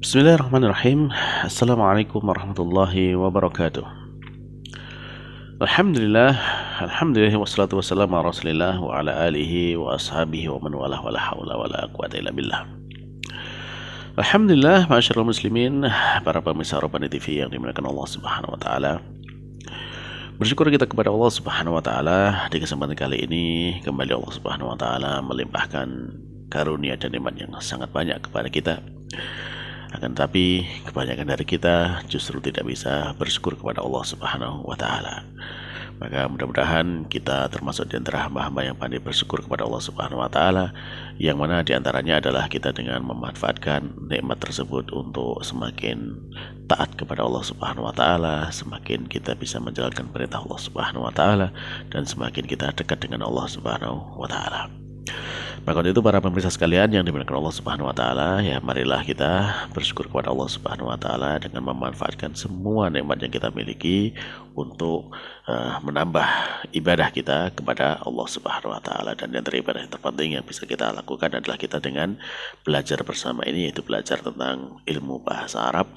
Bismillahirrahmanirrahim. Assalamualaikum warahmatullahi wabarakatuh. Alhamdulillah, alhamdulillah wassalatu wassalamu ala Rasulillah wa ala alihi wa ashabihi wa man walah wala haula wala quwata illa billah. Alhamdulillah, ma'asyiral muslimin, para pemirsa Rabbani TV yang dimuliakan Allah Subhanahu wa taala. Bersyukur kita kepada Allah Subhanahu wa taala di kesempatan kali ini kembali Allah Subhanahu wa taala melimpahkan karunia dan nikmat yang sangat banyak kepada kita. Akan tetapi kebanyakan dari kita justru tidak bisa bersyukur kepada Allah Subhanahu wa taala. Maka mudah-mudahan kita termasuk di antara hamba-hamba yang pandai bersyukur kepada Allah Subhanahu wa taala, yang mana di antaranya adalah kita dengan memanfaatkan nikmat tersebut untuk semakin taat kepada Allah Subhanahu wa taala, semakin kita bisa menjalankan perintah Allah Subhanahu wa taala, dan semakin kita dekat dengan Allah Subhanahu wa taala. Maka itu para pemirsa sekalian yang dimuliakan Allah Subhanahu wa taala, ya marilah kita bersyukur kepada Allah Subhanahu wa taala dengan memanfaatkan semua nikmat yang kita miliki untuk menambah ibadah kita kepada Allah Subhanahu wa taala. Dan yang ibadah yang terpenting yang bisa kita lakukan adalah kita dengan belajar bersama ini, yaitu belajar tentang ilmu bahasa Arab,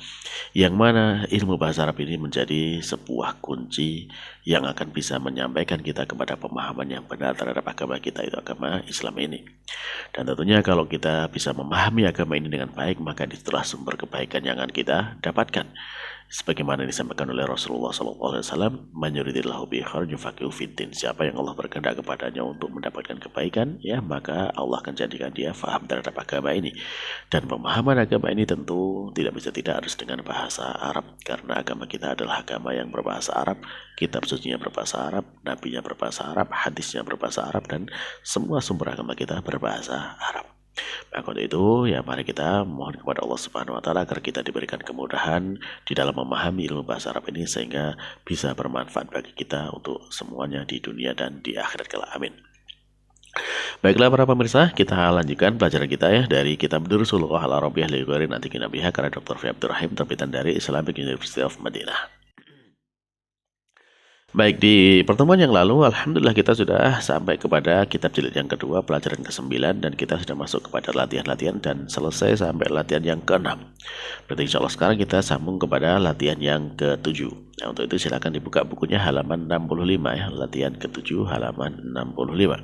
yang mana ilmu bahasa Arab ini menjadi sebuah kunci yang akan bisa menyampaikan kita kepada pemahaman yang benar terhadap agama kita, itu agama Islam ini. Dan tentunya kalau kita bisa memahami agama ini dengan baik, maka itulah sumber kebaikan yang akan kita dapatkan. Sebagaimana disampaikan oleh Rasulullah SAW, "Man yuridillahu bihi khairan yufaqihu fiddin." Siapa yang Allah berkehendak kepadanya untuk mendapatkan kebaikan, ya maka Allah akan jadikan dia faham terhadap agama ini. Dan pemahaman agama ini tentu tidak bisa tidak harus dengan bahasa Arab, karena agama kita adalah agama yang berbahasa Arab, kitab sucinya berbahasa Arab, nabinya berbahasa Arab, hadisnya berbahasa Arab, dan semua sumber agama kita berbahasa Arab. Maka itu ya mari kita mohon kepada Allah Subhanahu wa taala agar kita diberikan kemudahan di dalam memahami ilmu bahasa Arab ini, sehingga bisa bermanfaat bagi kita untuk semuanya di dunia dan di akhirat kelak. Amin. Baiklah para pemirsa, kita lanjutkan pelajaran kita ya dari kitab Durusul Lughah Al-Arabiyyah li Ghairin Antiqin Nabiha karya Dr. Fi Abdurrahim, terbitan dari Islamic University of Madinah. Baik, di pertemuan yang lalu alhamdulillah kita sudah sampai kepada kitab jilid yang kedua, pelajaran ke-9, dan kita sudah masuk kepada latihan-latihan dan selesai sampai latihan yang ke-6. Berarti insya Allah sekarang kita sambung kepada latihan yang ke-7. Nah, untuk itu silakan dibuka bukunya halaman 65 ya, latihan ke-7 halaman 65.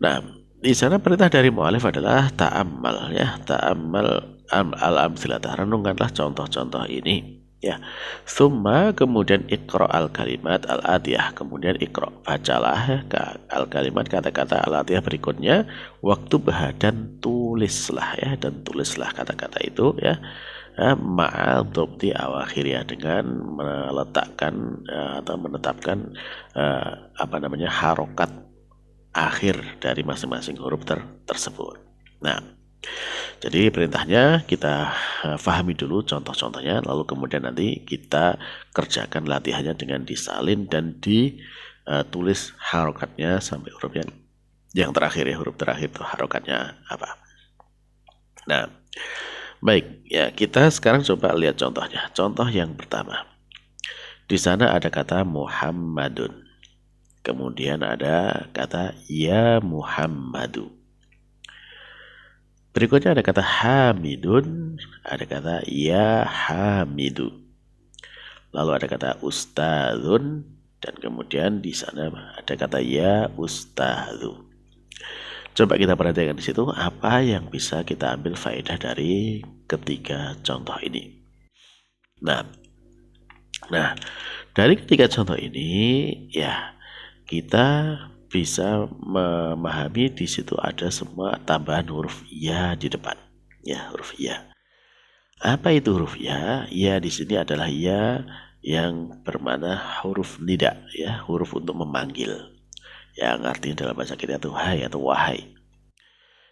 Nah, di sana perintah dari mu'alif adalah ta'ammal ya, ta'ammal al-amsilatah, renungkanlah contoh-contoh ini. Ya, summa kemudian iqra al kalimat al atiyah, kemudian iqra bacalah ya, al kalimat kata-kata al atiyah berikutnya, waktu dan tulislah ya, dan tulislah kata-kata itu ya, ma'al dhabti awakhirnya, dengan meletakkan atau menetapkan harokat akhir dari masing-masing huruf tersebut. Nah, jadi perintahnya kita fahami dulu contoh-contohnya, lalu kemudian nanti kita kerjakan latihannya dengan disalin dan ditulis harokatnya sampai huruf yang terakhir ya, huruf terakhir itu harokatnya apa. Nah, baik ya, kita sekarang coba lihat contohnya. Contoh yang pertama, di sana ada kata Muhammadun, kemudian ada kata ya Muhammadu. Berikutnya ada kata Hamidun, ada kata ya Hamidu. Lalu ada kata Ustadzun, dan kemudian di sana ada kata ya Ustadzu. Coba kita perhatikan di situ apa yang bisa kita ambil faedah dari ketiga contoh ini. Nah, dari ketiga contoh ini ya kita bisa memahami di situ ada semua tambahan huruf ya di depan. Ya, huruf ya. Apa itu huruf ya? Ya di sini adalah ya yang bermakna huruf nida ya, huruf untuk memanggil. Yang artinya dalam bahasa kita itu hai atau wahai.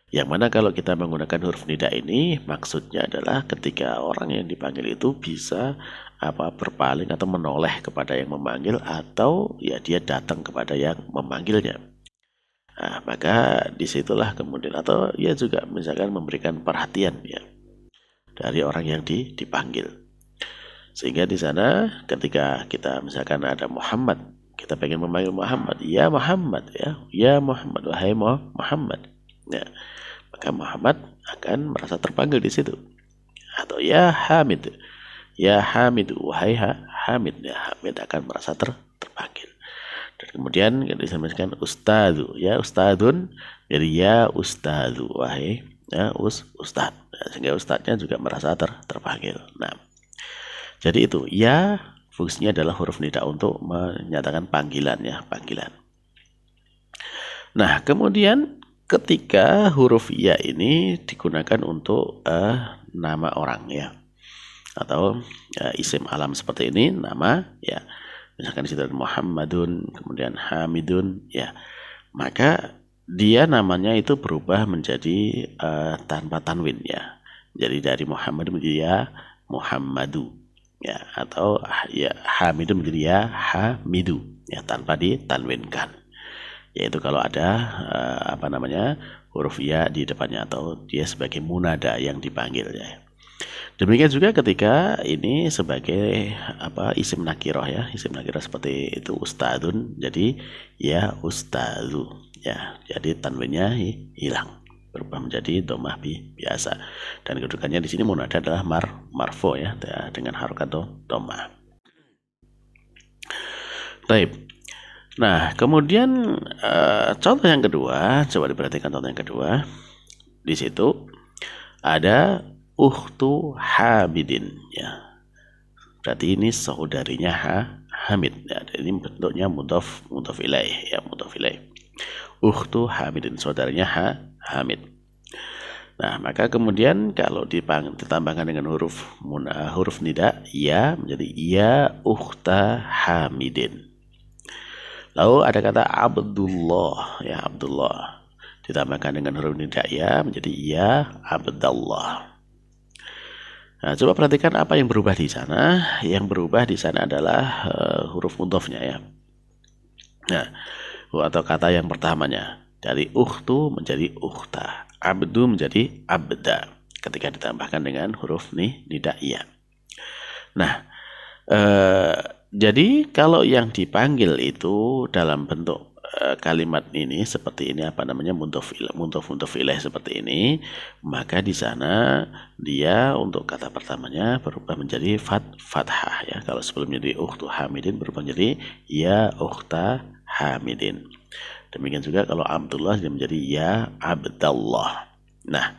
Yang mana kalau kita menggunakan huruf nida ini maksudnya adalah ketika orang yang dipanggil itu bisa berpaling atau menoleh kepada yang memanggil, atau ya dia datang kepada yang memanggilnya. Nah, maka disitulah kemudian, atau ya juga misalkan memberikan perhatian ya dari orang yang dipanggil. Sehingga di sana ketika kita misalkan ada Muhammad, kita pengen memanggil Muhammad, ya Muhammad ya Muhammad, wahai Muhammad. Ya, maka Muhammad akan merasa terpanggil di situ. atau ya Hamid. Ya Hamid, wahai Hamid, ya Hamid akan merasa terpanggil. Dan kemudian disebutkan ustadu, ya ustadun, jadi ya ustadu, wahai ya ustad. Nah, sehingga ustadnya juga merasa terpanggil. Nah, jadi itu ya fungsinya adalah huruf nida untuk menyatakan panggilan, ya panggilan. Nah, kemudian ketika huruf ya ini digunakan untuk nama orang, ya, atau isim alam seperti ini, nama, ya, misalkan di situ ada Muhammadun, kemudian Hamidun, ya, maka dia namanya itu berubah menjadi tanpa tanwin, ya. Jadi dari Muhammad menjadi ya Muhammadu, ya, atau ya Hamidun menjadi ya Hamidu, ya, tanpa ditanwinkan. Yaitu kalau ada huruf ya di depannya atau dia sebagai munada yang dipanggil, ya. Demikian juga ketika ini sebagai isim nakiroh, ya, isim nakiroh seperti itu ustadun, jadi ya ustadu, ya, jadi tanwinnya hilang, berubah menjadi domah biasa, dan kedudukannya di sini munada adalah marfo, ya, dengan harokat domah. Baik. Nah, kemudian contoh yang kedua, coba diperhatikan contoh yang kedua. Di situ ada ukhtu Hamidin, ya. Berarti ini saudarinya Hamid, ya. Ini bentuknya mudhaf ilaih, ya, mudhaf ilaih. Ukhtu Hamidin, saudaranya Hamid. Nah, maka kemudian kalau ditambahkan dengan huruf nida ya, menjadi ya ukhta Hamidin. Lalu ada kata Abdullah, ya, Abdullah, ditambahkan dengan huruf nida ya menjadi ya Abdallah. Nah, coba perhatikan apa yang berubah di sana. Yang berubah di sana adalah huruf mudhofnya, ya. Nah, atau kata yang pertamanya dari ukhtu menjadi ukhta, abdu menjadi abda ketika ditambahkan dengan huruf nida ya. Nah, jadi kalau yang dipanggil itu dalam bentuk kalimat ini seperti ini, mudhof ilaih seperti ini, maka di sana dia untuk kata pertamanya berubah menjadi fathah, ya. Kalau sebelumnya di ukhtu Hamidin berubah menjadi ya ukhta Hamidin. Demikian juga kalau Abdullah dia menjadi ya Abdallah. Nah,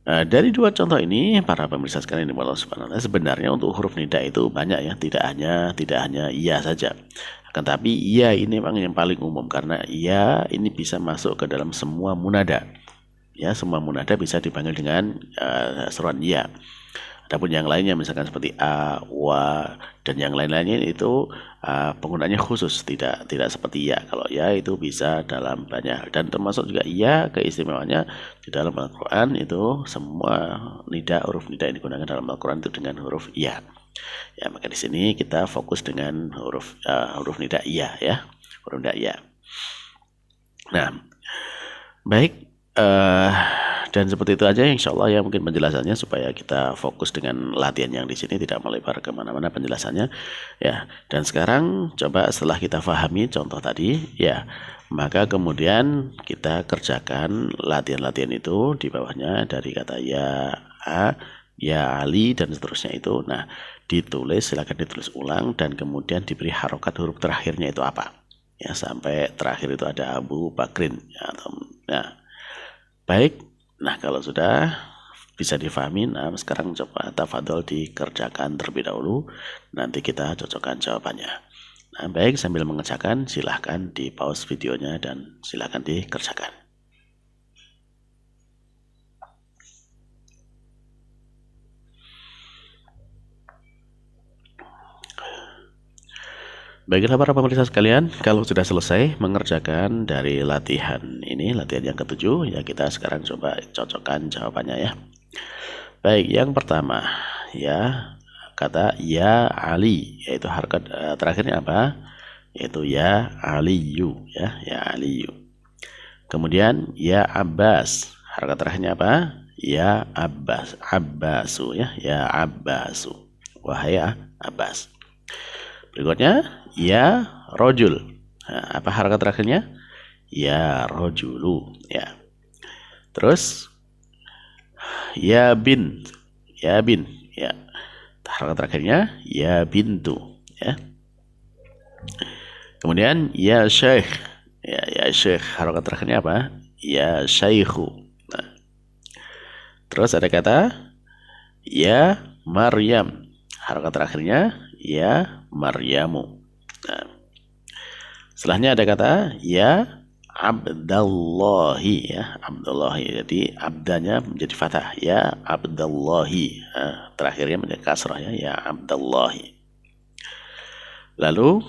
dari dua contoh ini, para pemirsa sekalian di Allah Subhanahu wa Ta'ala, sebenarnya untuk huruf nida itu banyak, ya, tidak hanya iya saja. Akan tapi iya ini memang yang paling umum karena iya ini bisa masuk ke dalam semua munada. Ya, semua munada bisa dipanggil dengan seruan iya. Adapun yang lainnya misalkan seperti a, wa, dan yang lain-lainnya itu penggunaannya khusus, tidak seperti ya. Kalau ya itu bisa dalam banyak, dan termasuk juga ya keistimewaannya di dalam Al-Quran itu semua huruf nida yang digunakan dalam Al-Quran itu dengan huruf ya. Ya, maka di sini kita fokus dengan huruf nida ya, huruf nida ya. Nah, baik. Dan seperti itu aja insya Allah, ya, mungkin penjelasannya supaya kita fokus dengan latihan yang di sini, tidak melebar kemana-mana penjelasannya, ya. Dan sekarang coba setelah kita pahami contoh tadi, ya, maka kemudian kita kerjakan latihan-latihan itu di bawahnya dari kata ya A, ya Ali, dan seterusnya itu. Nah, silakan ditulis ulang dan kemudian diberi harokat huruf terakhirnya itu apa, ya, sampai terakhir itu ada Abu Bakrin, ya, nah, baik. Nah, kalau sudah bisa difahami, nah sekarang coba tafadhol dikerjakan terlebih dahulu, nanti kita cocokkan jawabannya. Nah, baik, sambil mengerjakan silahkan di pause videonya dan silahkan dikerjakan. Baiklah para pemirsa sekalian, kalau sudah selesai mengerjakan dari latihan ini, latihan yang ketujuh, ya, kita sekarang coba cocokkan jawabannya, ya. Baik, yang pertama, ya, kata ya Ali, yaitu harokat terakhirnya apa? Yaitu ya Aliyu, ya Aliyu. Kemudian ya Abbas, harokat terakhirnya apa? Ya Abbasu, ya Abbasu, wahai Abbas. Berikutnya ya rojul, nah, apa harokat terakhirnya? Ya rojulu, ya. Terus ya bin, ya bin, ya. Harokat terakhirnya ya bintu, ya. Kemudian ya syekh, ya syekh, harokat terakhirnya apa? Ya syekhu. Nah, terus ada kata ya Maryam, harokat terakhirnya ya Maryamu. Nah, setelahnya ada kata ya Abdallahi, ya Abdallahi. Jadi abdanya menjadi fathah, ya Abdallahi. Nah, terakhirnya menjadi kasrah, ya Abdallahi. Lalu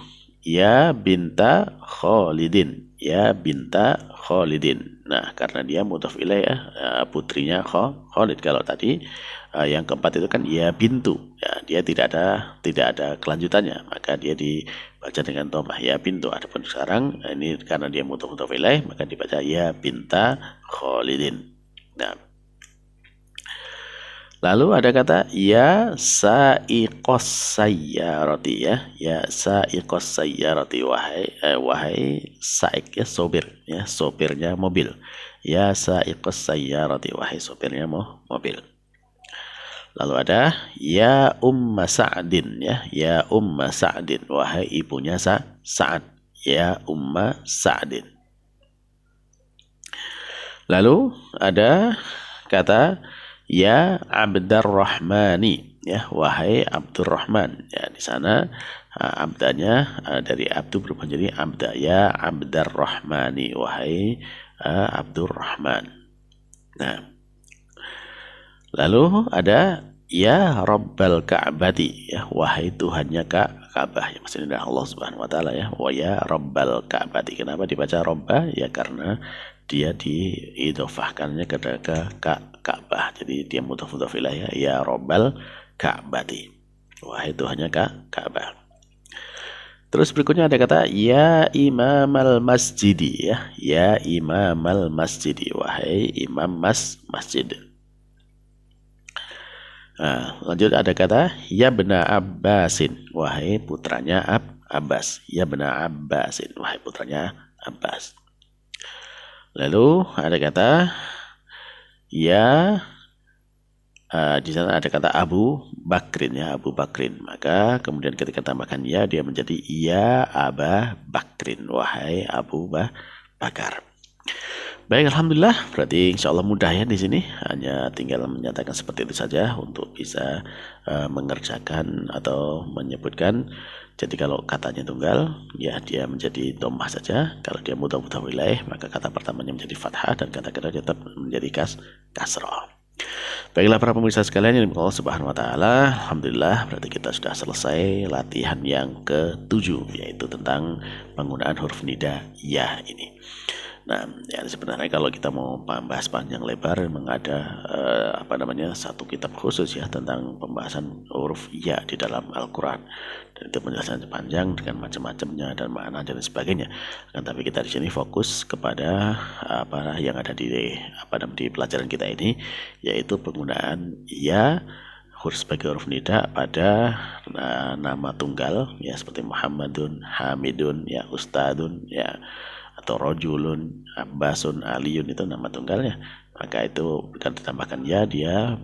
ya binta Khalidin, ya binta Khalidin. Nah, karena dia mudhaf ilaih, ya, putrinya Khalid. Kalau tadi yang keempat itu kan ya bintu, ya dia tidak ada kelanjutannya, maka dia dibaca dengan dhammah ya bintu. Adapun sekarang ini karena dia mudhaf ilaih, maka dibaca ya binta Khalidin. Nah, lalu ada kata ya sa'iqos sayyarati, ya sa'iqos sayyarati, wahai sa'iq, ya sopir, ya sopirnya mobil. Ya sa'iqos sayyarati, wahai sopirnya mobil. Lalu ada ya umma Sa'din, ya umma Sa'din, wahai ibunya Sa'ad, ya umma Sa'din. Lalu ada kata ya Abdurrahmani, ya wahai Abdurrahman. Ya di sana abdanya dari abdu berubah jadi abda, ya Abdurrahmani, wahai Abdurrahman. Nah, lalu ada ya Rabbal Ka'bati, ya wahai Tuhannya Ka'bah, ya maksudnya Allah Subhanahu wa taala, ya wa ya Rabbal Ka'bati. Kenapa dibaca Robba? Ya karena dia diidhofahkannya ke Ka'bah. Jadi dia mudhaf ilaih, ya Rabbal Ka'bati, wahai Tuhannya Ka'bah. Terus berikutnya ada kata ya imamal masjidi, ya imamal masjidi, wahai imam masjid. Nah, lanjut ada kata ya bena Abbasin, wahai putranya Abbas, ya bena Abbasin, wahai putranya Abbas. Lalu ada kata ya di sana ada kata Abu Bakrin, ya Abu Bakrin, maka kemudian ketika tambahkan ya dia menjadi ya Aba Bakrin, wahai Abu Bakar. Baik, alhamdulillah, berarti insya Allah mudah ya di sini. Hanya tinggal menyatakan seperti itu saja untuk bisa mengerjakan atau menyebutkan. Jadi kalau katanya tunggal, ya dia menjadi dhammah saja. Kalau dia mudhaf ilaih, maka kata pertamanya menjadi fathah dan kata kedua tetap menjadi kasrah. Baiklah para pemirsa sekalian yang dimuliakan Allah Subhanahu wa taala, alhamdulillah berarti kita sudah selesai latihan yang ke-7, yaitu tentang penggunaan huruf nida ya ini. Nah, ya sebenarnya kalau kita mau bahas panjang lebar memang ada satu kitab khusus ya tentang pembahasan huruf ya di dalam Al-Qur'an. Dan itu penjelasan panjang dengan macam-macamnya dan makna dan sebagainya. Tapi kita di sini fokus kepada apa yang ada di pelajaran kita ini, yaitu penggunaan ya sebagai huruf nida pada nama tunggal ya seperti Muhammadun, Hamidun, ya Ustadun, ya atau rojulun, Abbasun, Aliyun, itu nama tunggalnya. Maka itu kan ditambahkan ya, dia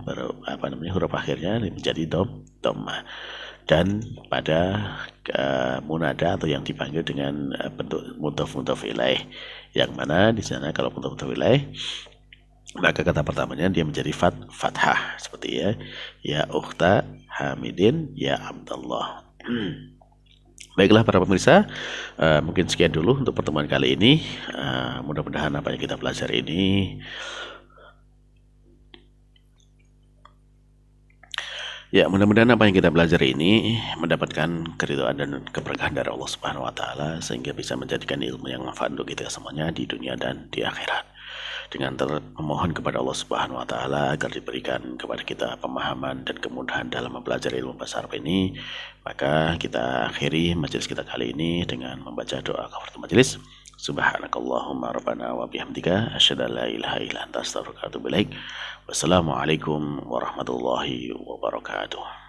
huruf akhirnya menjadi dhammah. Dan pada munada atau yang dipanggil dengan bentuk mudhaf ilaih, yang mana di sana kalau mudhaf ilaih maka kata pertamanya dia menjadi fathah seperti ya ukhta Hamidin, ya Abdullah. Baiklah para pemirsa, mungkin sekian dulu untuk pertemuan kali ini. Mudah-mudahan apa yang kita pelajari ini mendapatkan keridhaan dan keberkahan dari Allah Subhanahu wa taala sehingga bisa menjadikan ilmu yang manfaat untuk kita semuanya di dunia dan di akhirat. Dengan memohon kepada Allah Subhanahu wa taala agar diberikan kepada kita pemahaman dan kemudahan dalam mempelajari ilmu bahasa Arab ini, maka kita akhiri majelis kita kali ini dengan membaca doa kafaratul majelis. Subhanakallahumma rabbana wa bihamdika asyhadu an la ilaha illa anta astaghfiruka wa atubu ilaik. Wassalamualaikum warahmatullahi wabarakatuh.